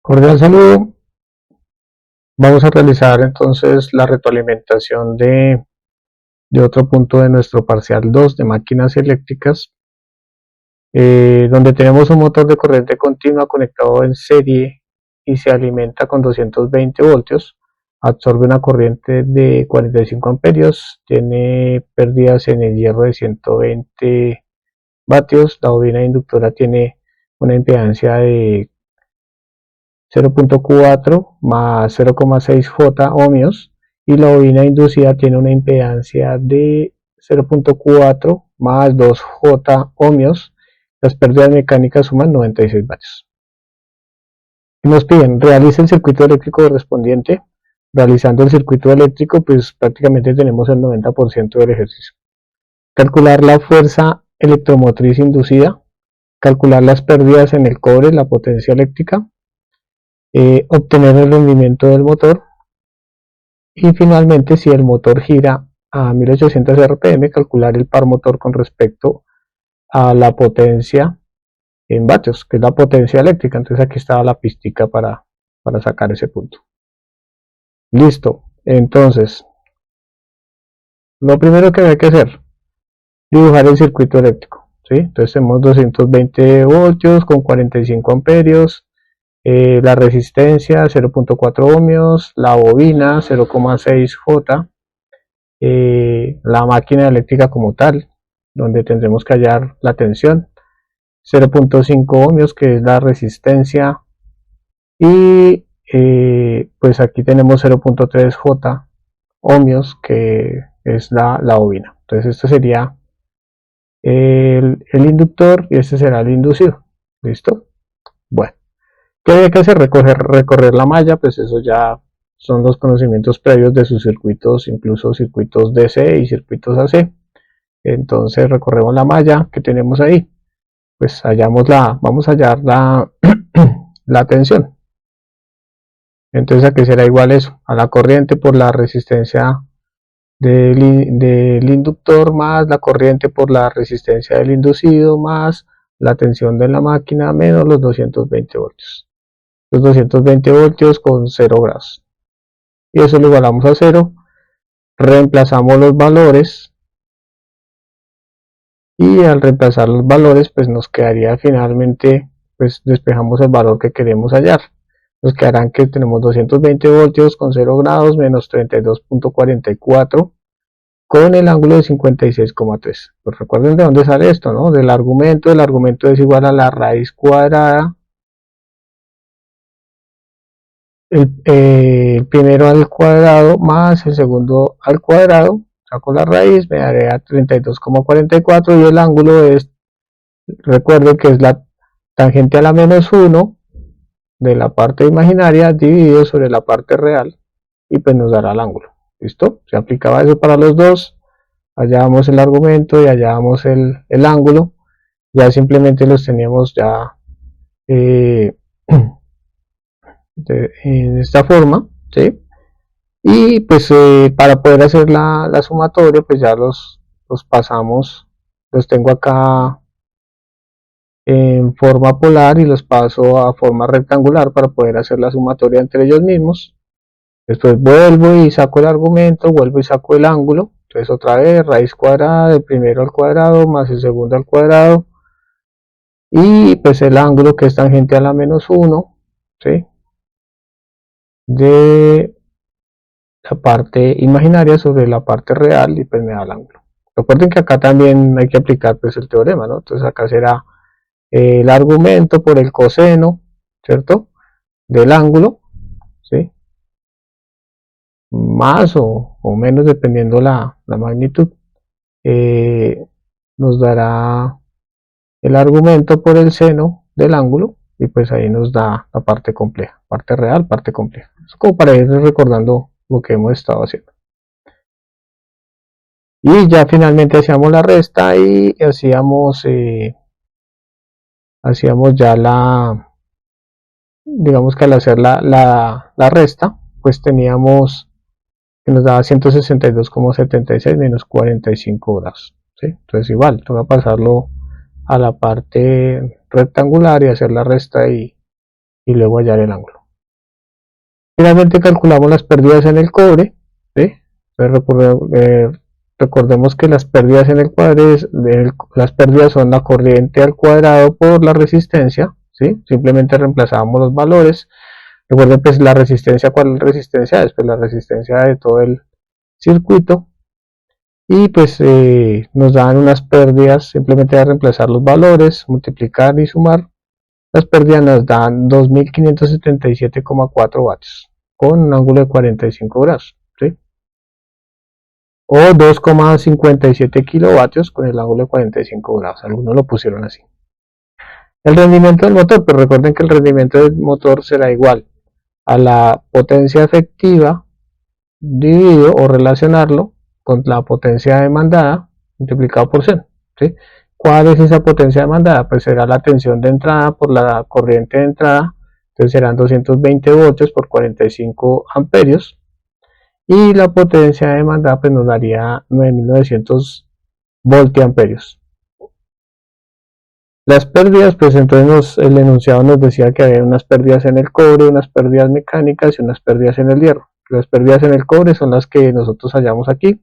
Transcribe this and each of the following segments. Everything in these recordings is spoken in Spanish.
Cordial saludo. Vamos a realizar entonces la retroalimentación de otro punto de nuestro parcial 2 de máquinas eléctricas, donde tenemos un motor de corriente continua conectado en serie y se alimenta con 220 voltios, absorbe una corriente de 45 amperios, tiene pérdidas en el hierro de 120 vatios, la bobina inductora tiene una impedancia de 0.4 más 0,6 J ohmios y la bobina inducida tiene una impedancia de 0.4 más 2 J ohmios. Las pérdidas mecánicas suman 96 vatios. Y nos piden, realice el circuito eléctrico correspondiente. Realizando el circuito eléctrico, pues prácticamente tenemos el 90% del ejercicio. Calcular la fuerza electromotriz inducida, calcular las pérdidas en el cobre, la potencia eléctrica, obtener el rendimiento del motor y finalmente, si el motor gira a 1800 rpm, calcular el par motor con respecto a la potencia en vatios, que es la potencia eléctrica. Entonces aquí está la pistica para sacar ese punto. Listo. Entonces, lo primero que hay que hacer, dibujar el circuito eléctrico, ¿sí? Entonces tenemos 220 voltios con 45 amperios, la resistencia 0.4 ohmios, la bobina 0,6 J, la máquina eléctrica como tal, donde tendremos que hallar la tensión, 0.5 ohmios, que es la resistencia, y pues aquí tenemos 0.3 J ohmios, que es la bobina. Entonces esto sería el inductor y este será el inducido. ¿Listo? Bueno, ¿qué hay que hacer? Recorrer la malla, pues eso ya son los conocimientos previos de sus circuitos, incluso circuitos DC y circuitos AC. Entonces recorremos la malla que tenemos ahí, pues vamos a hallar la tensión. Entonces aquí será igual eso, a la corriente por la resistencia del inductor más la corriente por la resistencia del inducido más la tensión de la máquina menos los 220 voltios. Los 220 voltios con 0 grados. Y eso lo igualamos a 0. Reemplazamos los valores. Y al reemplazar los valores, pues nos quedaría finalmente, pues despejamos el valor que queremos hallar. Nos quedarán que tenemos 220 voltios con 0 grados menos 32.44 con el ángulo de 56,3. Pues recuerden de dónde sale esto, ¿no? Del argumento. El argumento es igual a la raíz cuadrada. El primero al cuadrado más el segundo al cuadrado. Saco la raíz, me daré a 32,44 y el ángulo es, recuerden que es la tangente a la menos 1 de la parte imaginaria dividido sobre la parte real y pues nos dará el ángulo. ¿Listo? Se aplicaba eso para los dos. Hallábamos el argumento y hallábamos el ángulo. Ya simplemente los teníamos ya en esta forma, ¿sí? Y pues para poder hacer la sumatoria, pues ya los pasamos, los tengo acá en forma polar y los paso a forma rectangular para poder hacer la sumatoria entre ellos mismos. Después vuelvo y saco el argumento, vuelvo y saco el ángulo. Entonces otra vez raíz cuadrada del primero al cuadrado más el segundo al cuadrado y pues el ángulo que es tangente a la menos 1, ¿sí? De la parte imaginaria sobre la parte real y pues me da el ángulo. Recuerden que acá también hay que aplicar pues el teorema, ¿no? Entonces acá será el argumento por el coseno, ¿cierto? Del ángulo, ¿sí? Más o menos dependiendo la magnitud. Nos dará el argumento por el seno del ángulo y pues ahí nos da la parte compleja, parte real, parte compleja. Es como para ir recordando lo que hemos estado haciendo. Y ya finalmente hacíamos la resta y hacíamos ya digamos que al hacer la resta, pues teníamos que nos daba 162,76 menos 45 grados, ¿sí? Entonces igual, toca pasarlo a la parte rectangular y hacer la resta y y luego hallar el ángulo. Finalmente calculamos las pérdidas en el cobre, ¿sí? Recordemos que las pérdidas en el cuadro, las pérdidas son la corriente al cuadrado por la resistencia, ¿sí? Simplemente reemplazamos los valores. Recuerden pues la resistencia, ¿cuál resistencia es? Pues la resistencia de todo el circuito. Y pues nos dan unas pérdidas, simplemente a reemplazar los valores, multiplicar y sumar. Las pérdidas nos dan 2577,4 vatios con un ángulo de 45 grados, ¿sí? O 2,57 kilovatios con el ángulo de 45 grados. Algunos lo pusieron así. El rendimiento del motor, pues recuerden que el rendimiento del motor será igual a la potencia efectiva dividido o relacionarlo con la potencia demandada multiplicado por 100, ¿sí? ¿Cuál es esa potencia demandada? Pues será la tensión de entrada por la corriente de entrada, entonces serán 220 voltios por 45 amperios, y la potencia demandada pues nos daría 9900 voltiamperios. Las pérdidas, pues entonces el enunciado nos decía que había unas pérdidas en el cobre, unas pérdidas mecánicas y unas pérdidas en el hierro. Las pérdidas en el cobre son las que nosotros hallamos aquí,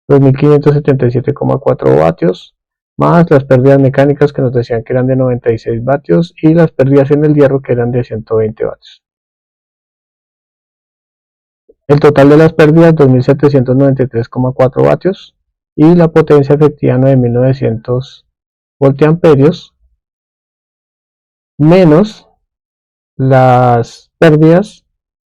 2577,4 vatios, más las pérdidas mecánicas que nos decían que eran de 96 vatios y las pérdidas en el hierro que eran de 120 vatios. El total de las pérdidas 2793,4 vatios y la potencia efectiva 9900 voltiamperios menos las pérdidas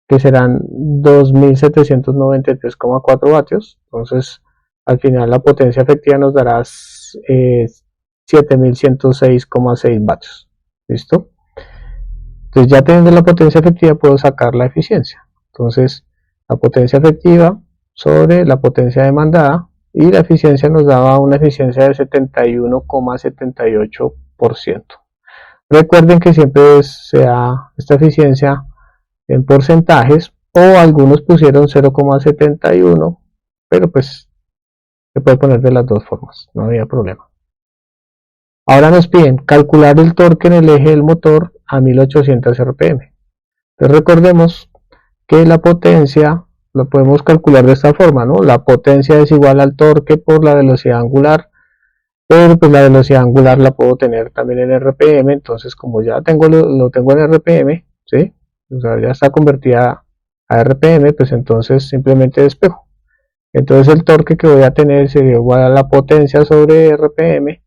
que serán 2793,4 vatios. Entonces al final la potencia efectiva nos dará 7106,6 vatios. ¿Listo? Entonces ya teniendo la potencia efectiva puedo sacar la eficiencia. Entonces la potencia efectiva sobre la potencia demandada, y la eficiencia nos daba una eficiencia de 71,78%. Recuerden que siempre sea esta eficiencia en porcentajes, o algunos pusieron 0,71, pero pues se puede poner de las dos formas, no había problema. Ahora nos piden calcular el torque en el eje del motor a 1800 rpm. Entonces recordemos que la potencia lo podemos calcular de esta forma, ¿no? La potencia es igual al torque por la velocidad angular, pero pues la velocidad angular la puedo tener también en RPM, entonces como ya lo tengo en RPM, ¿sí? O sea, ya está convertida a RPM, pues entonces simplemente despejo. Entonces el torque que voy a tener sería igual a la potencia sobre RPM,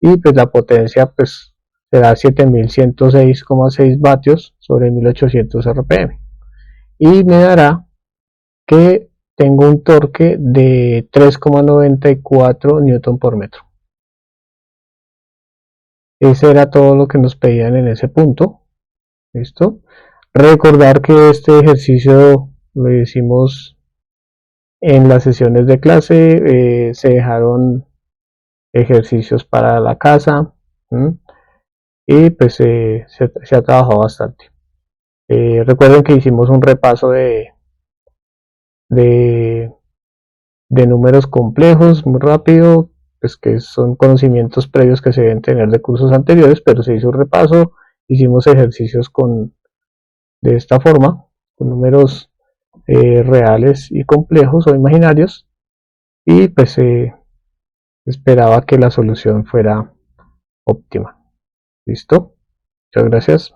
y pues la potencia pues será 7106,6 vatios sobre 1800 RPM, y me dará que tengo un torque de 3,94 newton por metro. Ese era todo lo que nos pedían en ese punto. ¿Listo? Recordar que este ejercicio lo hicimos en las sesiones de clase, se dejaron ejercicios para la casa, y pues se ha trabajado bastante. Recuerden que hicimos un repaso de números complejos muy rápido, pues que son conocimientos previos que se deben tener de cursos anteriores, pero se hizo un repaso, hicimos ejercicios de esta forma, con números reales y complejos o imaginarios, y pues esperaba que la solución fuera óptima. ¿Listo? Muchas gracias.